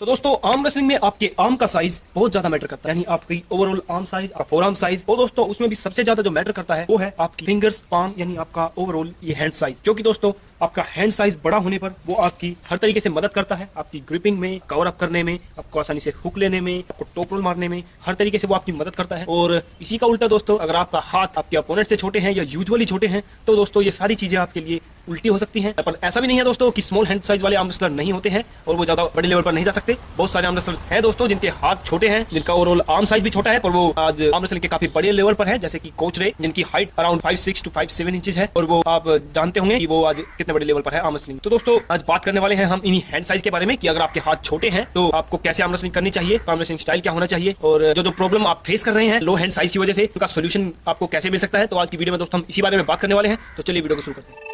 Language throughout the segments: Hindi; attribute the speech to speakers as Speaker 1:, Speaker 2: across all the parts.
Speaker 1: तो दोस्तों आर्म रेसलिंग में आपके आर्म का साइज बहुत ज्यादा मैटर करता है, यानी आपकी ओवरऑल आर्म साइज, आपका फोर आर्म साइज। और दोस्तों उसमें भी सबसे ज्यादा जो मैटर करता है वो है आपकी फिंगर्स, पाम, यानी आपका ओवरऑल ये हैंड साइज। क्योंकि दोस्तों आपका हैंड साइज बड़ा होने पर वो आपकी हर तरीके से मदद करता है, आपकी ग्रिपिंग में, कवर अप करने में, आपको आसानी से हुक लेने में, आपको टॉप रोल मारने में, हर तरीके से वो आपकी मदद करता है। और इसी का उल्टा दोस्तों, अगर आपका हाथ आपके अपोनेंट से छोटे हैं या यूजुअली छोटे हैं तो दोस्तों ये सारी चीजें आपके लिए उल्टी हो सकती हैं। पर ऐसा भी नहीं है दोस्तों कि स्मॉल हैंड साइज वाले आर्म रेसलर नहीं होते हैं और वो ज्यादा बड़े लेवल पर नहीं जा सकते। बहुत सारे आर्म रेसलर्स हैं दोस्तों जिनके हाथ छोटे हैं, जिनका ओवरऑल आर्म साइज भी छोटा है, पर वो आज आर्म रेसलिंग के काफी बड़े लेवल पर है, जैसे कि कोच रे, जिनकी हाइट अराउंड 5'6" to 5'7" इंचेस है। और वो आप जानते होंगे कि वो आज कितने बड़े लेवल पर है आर्म रेसलिंग। तो दोस्तों आज बात करने वाले हैं हम इन्हीं हैंड साइज के बारे में कि अगर आपके हाथ छोटे हैं तो आपको कैसे आर्म रेसलिंग करनी चाहिए, आर्म रेसलिंग स्टाइल क्या होना चाहिए, और जो प्रॉब्लम आप फेस कर रहे हैं लो हैंड साइज की वजह से, उनका सोल्यूशन आपको कैसे मिल सकता है। तो आज की वीडियो में दोस्तों हम इसी बारे में बात करने वाले हैं। तो चलिए वीडियो को शुरू करते हैं।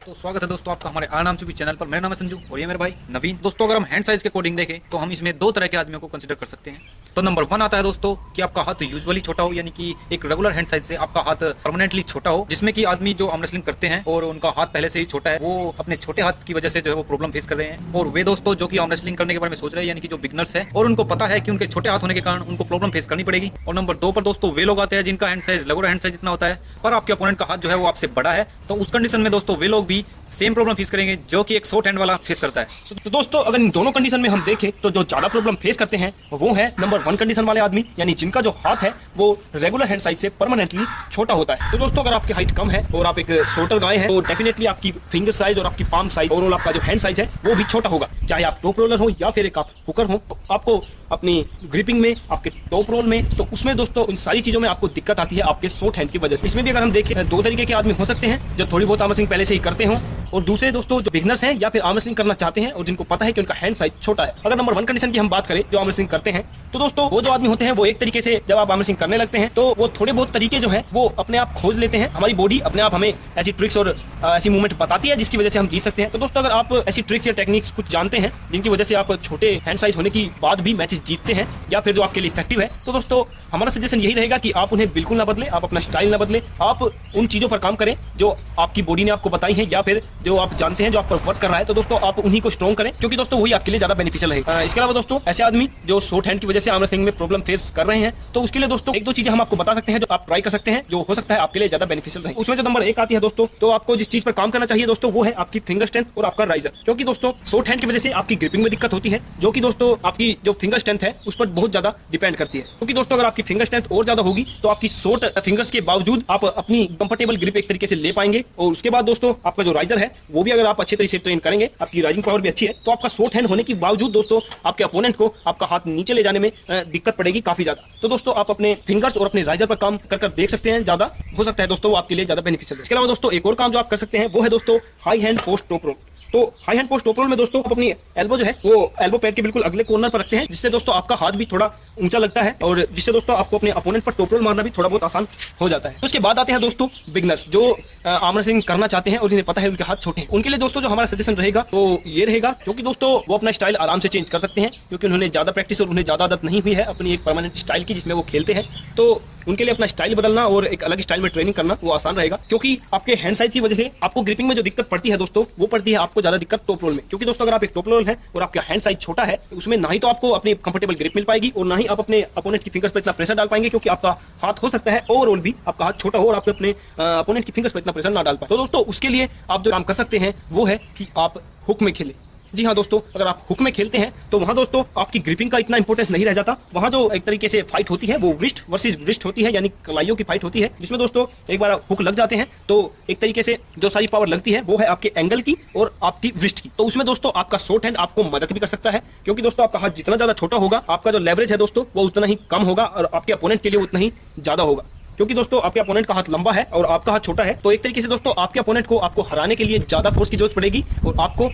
Speaker 2: तो स्वागत है दोस्तों आपका हमारे आर नाम चुकी चैनल पर। मेरा नाम है संजू और ये मेरे भाई नवीन। दोस्तों अगर हम हैंड साइज के अकॉर्डिंग देखें तो हम इसमें दो तरह के आदमियों को कंसीडर कर सकते हैं। तो नंबर 1 आता है दोस्तों कि आपका हाथ यूजुअली छोटा हो, यानी कि एक रेगुलर हैंड साइज से आपका हाथ परमानेंटली छोटा हो, जिसमें कि आदमी जो आर्म रेसलिंग करते हैं और उनका हाथ पहले से ही छोटा है, वो अपने छोटे हाथ की वजह से जो है वो प्रॉब्लम फेस कर रहे हैं। और वे दोस्तों जो कि आर्म रेसलिंग करने के बारे में सोच रहे हैं, यानी कि जो बिगनर्स है और उनको पता है कि उनके छोटे हाथ होने के कारण उनको प्रॉब्लम फेस करनी पड़ेगी। और नंबर 2 पर दोस्तों वे लोग आते हैं जिनका hand size regular hand size इतना होता है, पर आपके अपोनेंट का हाथ जो है वो आपसे बड़ा है। तो उस कंडीशन में दोस्तों वे लोग भी सेम प्रॉब्लम फेस करेंगे जो कि एक शॉर्ट हैंड वाला फेस करता है।
Speaker 1: तो दोस्तों अगर इन दोनों कंडीशन में हम देखें तो जो ज्यादा प्रॉब्लम फेस करते हैं वो है नंबर 1 कंडीशन वाले आदमी, यानी जिनका जो हाथ है वो रेगुलर हैंड साइज से परमानेंटली छोटा होता है। तो दोस्तों अगर आपकी हाइट कम है और आप एक शॉर्टर गाय हैं तो डेफिनेटली आपकी फिंगर साइज और आपकी पाम साइज, ओवरऑल आपका जो हैंड साइज है वो भी छोटा होगा। चाहे आप टॉप रोलर हो या फिर एक आप हुकर हो, तो आपको अपनी ग्रिपिंग में, आपके टॉप रोल में, तो उसमें दोस्तों इन सारी चीजों में आपको दिक्कत आती है आपके शॉर्ट हैंड की वजह से। इसमें भी अगर हम देखें दो तरीके के आदमी हो सकते हैं, जो थोड़ी बहुत आर्म रेसलिंग पहले से ही करते हों, और दूसरे दोस्तों जो बिगनर्स हैं या फिर आर्म रेसलिंग करना चाहते हैं और जिनको पता है कि उनका हैंड साइज छोटा है। अगर नंबर 1 कंडीशन की हम बात करें जो आर्म रेसलिंग करते हैं, तो दोस्तों वो जो आदमी होते हैं वो एक तरीके से जब आप आर्म रेसलिंग करने लगते हैं तो वो थोड़े बहुत तरीके जो है वो अपने आप खोज लेते हैं। हमारी बॉडी अपने आप हमें ऐसी ट्रिक्स और ऐसी मूवमेंट बताती है जिसकी वजह से हम जीत सकते हैं। तो दोस्तों अगर आप ऐसी ट्रिक्स या टेक्निक्स कुछ जानते हैं जिनकी वजह से आप छोटे हैंड साइज होने की बाद भी मैचेस जीतते हैं या फिर जो आपके लिए इफेक्टिव है, तो दोस्तों हमारा सजेशन यही रहेगा कि आप उन्हें बिल्कुल ना बदले, आप अपना स्टाइल ना बदले, आप उन चीजों पर काम करें जो आपकी बॉडी ने आपको बताई है या फिर जो आप जानते हैं जो आप पर वर्क कर रहा है। तो दोस्तों आप उन्हीं को स्ट्रॉन्ग करें, क्योंकि दोस्तों वही आपके लिए ज्यादा बेनिफिशियल है। इसके अलावा दोस्तों ऐसे आदमी जो शॉर्ट हैंड की वजह से आर्म रेसलिंग में प्रॉब्लम फेस कर रहे हैं, तो उसके लिए दोस्तों 1-2 चीजें हम आपको बता सकते हैं जो आप ट्राई कर सकते हैं, जो हो सकता है आपके लिए ज्यादा बेनिफिशियल रहे। उसमें जो नंबर 1 आती है दोस्तों, तो आपको जिस चीज पर काम करना चाहिए दोस्तों वो है आपकी फिंगर स्ट्रेंथ और आपका राइजर। क्योंकि दोस्तों शॉर्ट हैंड की वजह से आपकी ग्रिपिंग में दिक्कत होती है, जो कि दोस्तों आपकी जो फिंगर स्ट्रेंथ है उस पर बहुत ज्यादा डिपेंड करती है। क्योंकि दोस्तों अगर आपकी फिंगर स्ट्रेंथ और ज्यादा होगी तो आपकी शॉर्ट फिंगर्स के बावजूद आप अपनी कंफर्टेबल ग्रिप एक तरीके से ले पाएंगे। और उसके बाद दोस्तों आपका जो राइजर है वो भी अगर आप अच्छे तरीके से ट्रेन करेंगे, आपकी राइजिंग पावर भी अच्छी है, तो आपका शॉर्ट हैंड होने के बावजूद दोस्तों आपके अपोनेंट को आपका हाथ नीचे ले जाने में दिक्कत पड़ेगी काफी ज्यादा। तो दोस्तों आप अपने फिंगर्स और अपने राइजर पर काम कर देख सकते हैं, ज्यादा हो सकता है दोस्तों वो आपके लिए ज्यादा बेनिफिशियल है। इसके अलावा दोस्तों एक और काम जो आप कर सकते हैं वो है दोस्तों high hand post top role. तो high hand post top roll में दोस्तों आप अपनी एल्बो जो है वो एल्बो पैड के बिल्कुल अगले कॉर्नर पर रखते हैं, जिससे दोस्तों आपका हाथ भी थोड़ा ऊंचा लगता है और जिससे दोस्तों आपको अपने अपोनेंट पर टॉप रोल मारना भी थोड़ा बहुत आसान हो जाता है। तो उसके बाद आते हैं दोस्तों बिगनर्स जो आर्म रेसलिंग करना चाहते हैं और जिन्हें पता है उनके हाथ छोटे हैं। उनके लिए दोस्तों जो हमारा सजेशन रहेगा वो ये रहेगा, क्योंकि दोस्तों वो अपना स्टाइल आराम से चेंज कर सकते हैं, क्योंकि उन्होंने ज्यादा प्रैक्टिस और उन्हें ज्यादा आदत नहीं हुई है अपनी एक परमानेंट स्टाइल की जिसमें वो खेलते हैं। तो उनके लिए अपना स्टाइल बदलना और एक अलग स्टाइल में ट्रेनिंग करना वो आसान रहेगा, क्योंकि आपके हैंड साइज की वजह से आपको ग्रिपिंग में जो दिक्कत पड़ती है दोस्तों वो पड़ती है आपको ज्यादा दिक्कत टॉप रोल में। क्योंकि दोस्तों अगर आप एक टॉप रोल है और आपका हैंड साइज छोटा है, उसमें ना ही तो आपको अपनी कंफर्टेबल ग्रिप मिल पाएगी और ना ही आप अपने अपोनेंट की फिंगर्स पर इतना प्रेशर डाल पाएंगे, क्योंकि आपका हाथ हो सकता है ओवरऑल भी आपका हाथ छोटा हो और आप अपने अपोनेंट की फिंगर्स पर इतना प्रेशर ना डाल पाए। तो दोस्तों उसके लिए आप जो काम कर सकते हैं वो है कि आप हुक में खेलें। जी हाँ दोस्तों, अगर आप हुक में खेलते हैं तो वहां दोस्तों आपकी ग्रिपिंग का इतना इंपॉर्टेंस नहीं रह जाता। वहां जो एक तरीके से फाइट होती है वो रिस्ट वर्सेस रिस्ट होती है, यानी कलाइयों की फाइट होती है, जिसमें दोस्तों एक बार हुक लग जाते हैं तो एक तरीके से जो सारी पावर लगती है वो है आपके एंगल की और आपकी रिस्ट की। तो उसमें दोस्तों आपका शॉर्ट हैंड आपको मदद भी कर सकता है, क्योंकि दोस्तों आपका हाथ जितना ज्यादा छोटा होगा आपका जो लेवरेज है दोस्तों वो उतना ही कम होगा और आपके अपोनेंट के लिए उतना ही ज्यादा होगा। क्योंकि दोस्तों आपके अपोनेंट का हाथ लंबा है और आपका हाथ छोटा है, तो एक तरीके से दोस्तों आपके अपोनेंट को आपको हराने के लिए ज्यादा फोर्स की जरूरत पड़ेगी और आपको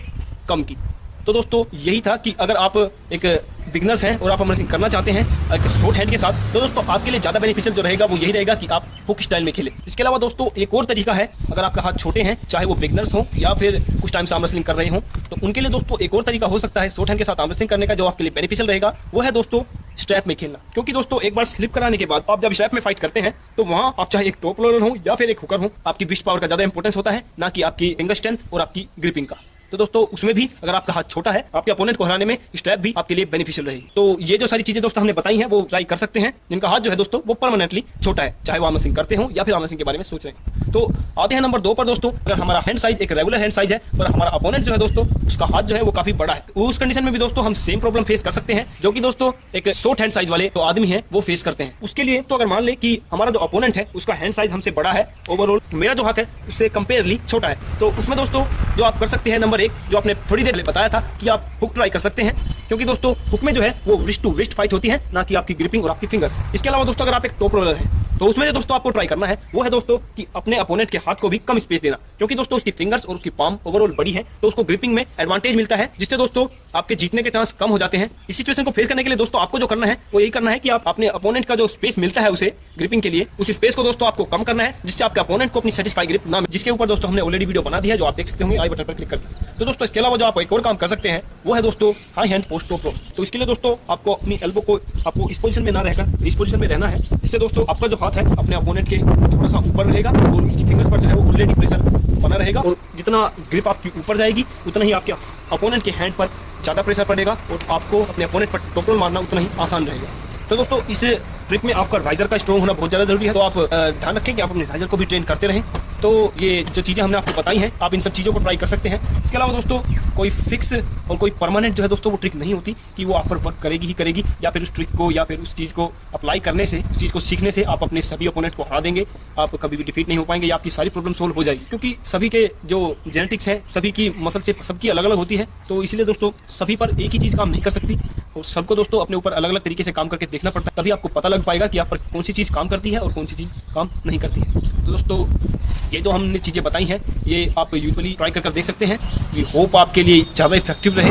Speaker 1: कम की। तो दोस्तों यही था कि अगर आप एक बिगनर्स हैं और आप आर्म रेसलिंग करना चाहते हैं एक शॉर्ट हैंड के साथ, तो दोस्तों आपके लिए ज्यादा बेनिफिशियल जो रहेगा वो यही रहेगा कि आप हुक स्टाइल में खेलें। इसके अलावा दोस्तों एक और तरीका है, अगर आपका हाथ छोटे हैं, चाहे वो बिगनर्स हो या फिर कुछ टाइम से आर्म रेसलिंग कर रहे हो, तो उनके लिए दोस्तों एक और तरीका हो सकता है शॉर्ट हैंड के साथ आर्म रेसलिंग करने का, जो आपके लिए बेनिफिशियल रहेगा वो है दोस्तों स्ट्रैप में खेलना। क्योंकि दोस्तों एक बार स्लिप कराने के बाद आप जब स्ट्रैप में फाइट करते हैं तो वहां आप चाहे एक टॉप रोलर हो या फिर एक हुकर हो, आपकी विस्ट पावर का ज्यादा इंपॉर्टेंस होता है, ना कि आपकी फिंगर स्ट्रेंथ और आपकी ग्रिपिंग का। तो दोस्तों उसमें भी अगर आपका हाथ छोटा है, आपके अपोनेंट को हराने में स्ट्रैप भी आपके लिए बेनिफिशियल रहेगी। तो ये जो सारी चीजें दोस्तों हमने बताई हैं वो ट्राई कर सकते हैं जिनका हाथ जो है दोस्तों वो परमानेंटली छोटा है, चाहे वो आर्म रेसलिंग करते हो या फिर आर्म रेसलिंग के बारे में सोच रहे हैं। तो आते हैं नंबर 2 पर दोस्तों। अगर हमारा हैंड साइज एक रेगुलर हैंड साइज है पर हमारा अपोनेंट जो है दोस्तों उसका हाथ जो है वो काफी बड़ा है, उस कंडीशन में भी दोस्तों हम सेम प्रॉब्लम फेस कर सकते हैं जो कि दोस्तों एक शॉर्ट हैंड साइज वाले तो आदमी है वो फेस करते हैं। उसके लिए तो अगर मान ले कि हमारा जो अपोनेंट है उसका हैंड साइज हमसे बड़ा है, ओवरऑल मेरा जो हाथ है उससे कंपेयरली छोटा है, तो उसमें दोस्तों जो आप कर सकते हैं नंबर 1 जो आपने थोड़ी देर पहले बताया था कि आप हुक ट्राई कर सकते हैं, क्योंकि दोस्तों हुक में जो है वो रिस्ट टू रिस्ट फाइट होती है, ना कि आपकी ग्रिपिंग और आपकी फिंगर्स। इसके अलावा दोस्तों अगर आप एक टॉप रोलर है तो उसमें जो दोस्तों आपको ट्राई करना है वो है दोस्तों कि अपने अपोनेंट के हाथ को भी कम स्पेस देना, क्योंकि दोस्तों उसकी फिंगर्स और उसकी पाम ओवरऑल बड़ी है तो उसको ग्रिपिंग में एडवांटेज मिलता है, जिससे दोस्तों आपके जीतने के चांस कम हो जाते हैं। इस सिचुएशन को फेस करने के लिए दोस्तों आपको जो करना है वो यही करना है कि आप अपने अपोनेंट का जो स्पेस मिलता है उसे ग्रिपिंग के लिए, उस स्पेस को दोस्तों आपको कम करना है जिससे आपके अपोनेंट को अपनी सेटिस्फाई ग्रिप ना मिले, जिसके ऊपर दोस्तों हमने ऑलरेडी वीडियो बना दिया है जो आप देख सकते होंगे आई बटन पर क्लिक करके। तो दोस्तों इसके अलावा जो आप एक और काम कर सकते हैं वो है दोस्तों high hand post top role. तो इसके लिए दोस्तों आपको अपनी एल्बो को आपको इस पोजीशन में ना रहकर इस पोजीशन में रहना है, जिससे दोस्तों आपका जो हाथ है अपने अपोनेंट के थोड़ा सा ऊपर रहेगा और उसकी फिंगर्स पर जो है वो ऑलरेडी प्रेशर बना रहेगा, और जितना ग्रिप आपकी ऊपर जाएगी उतना ही आपके अपोनेंट के हैंड पर ज्यादा प्रेशर पड़ेगा और आपको अपने अपोनेंट पर टॉप रोल मारना उतना ही आसान रहेगा। तो दोस्तों इस ट्रिक में आपका राइजर का स्ट्रॉन्ग होना बहुत ज्यादा जरूरी है, तो आप ध्यान रखें कि आप अपने राइजर को भी ट्रेन करते रहें। तो ये जो चीजें हमने आपको बताई हैं आप इन सब चीजों को ट्राई कर सकते हैं। इसके अलावा दोस्तों कोई फिक्स और कोई परमानेंट जो है दोस्तों वो ट्रिक नहीं होती कि वो आप पर वर्क करेगी ही करेगी, या फिर उस ट्रिक को या फिर उस चीज को अप्लाई करने से, उस चीज को सीखने से आप अपने सभी ओपोनेंट को हरा देंगे, आप कभी भी डिफीट नहीं हो पाएंगे या आपकी सारी प्रॉब्लम सोल्व हो जाएगी, क्योंकि सभी के जो जेनेटिक्स है सभी की मसल से सबकी अलग अलग होती है। तो इसलिए दोस्तों सभी पर एक ही चीज काम नहीं कर सकती और सबको दोस्तों अपने ऊपर अलग अलग तरीके से काम करके देखना पड़ता है, तभी आपको पता लग पाएगा कि आप पर कौन सी चीज काम करती है और कौन सी चीज काम नहीं करती है। तो दोस्तों ये जो हमने चीजें बताई हैं ये आप यूजुअली ट्राई कर देख सकते हैं। ये होप आपके लिए ज़्यादा इफेक्टिव रहे।